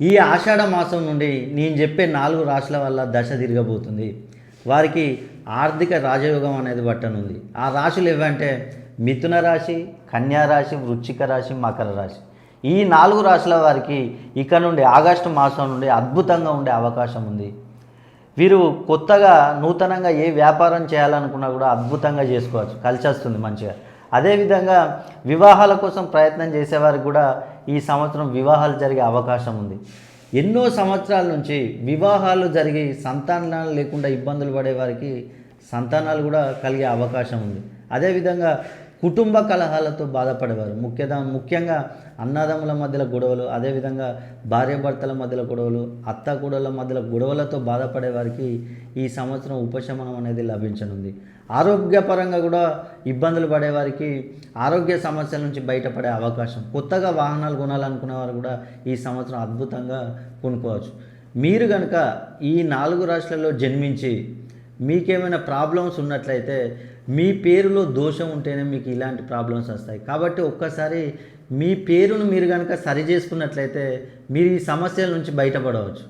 ఈ ఆషాఢ మాసం నుండి నేను చెప్పే 4 రాశుల వల్ల దశ తిరగబోతుంది. వారికి ఆర్థిక రాజయోగం అనేది పట్టనుంది. ఆ రాశులు ఏవంటే మిథున రాశి, కన్యా రాశి, వృశ్చిక రాశి, మకర రాశి. ఈ 4 రాశుల వారికి ఇక నుండి ఆగస్టు మాసం నుండి అద్భుతంగా ఉండే అవకాశం ఉంది. వీరు కొత్తగా నూతనంగా ఏ వ్యాపారం చేయాలనుకున్నా కూడా అద్భుతంగా చేసుకోవచ్చు, కలిసి వస్తుంది మంచిగా. అదేవిధంగా వివాహాల కోసం ప్రయత్నం చేసేవారికి కూడా ఈ సంవత్సరం వివాహాలు జరిగే అవకాశం ఉంది. ఎన్నో సంవత్సరాల నుంచి వివాహాలు జరిగి సంతానాలు లేకుండా ఇబ్బందులు పడే వారికి సంతానాలు కూడా కలిగే అవకాశం ఉంది. అదేవిధంగా కుటుంబ కలహాలతో బాధపడేవారు, ముఖ్యంగా అన్నదమ్ముల మధ్యలో గొడవలు, అదేవిధంగా భార్యాభర్తల మధ్యలో గొడవలు, అత్తాకోడళ్ళ మధ్యలో గొడవలతో బాధపడే వారికి ఈ సంవత్సరం ఉపశమనం అనేది లభించనుంది. ఆరోగ్యపరంగా కూడా ఇబ్బందులు పడేవారికి ఆరోగ్య సమస్యల నుంచి బయటపడే అవకాశం, కొత్తగా వాహనాలు కొనాలనుకునే వారు కూడా ఈ సంవత్సరం అద్భుతంగా కొనుక్కోవచ్చు. మీరు కనుక ఈ 4 రాశులలో జన్మించి మీకేమైనా ప్రాబ్లమ్స్ ఉన్నట్లయితే మీ పేరులో దోషం ఉంటేనే మీకు ఇలాంటి ప్రాబ్లమ్స్ వస్తాయి. కాబట్టి ఒక్కసారి మీ పేరును మీరు కనుక సరి చేసుకున్నట్లయితే మీరు ఈ సమస్యల నుంచి బయటపడవచ్చు.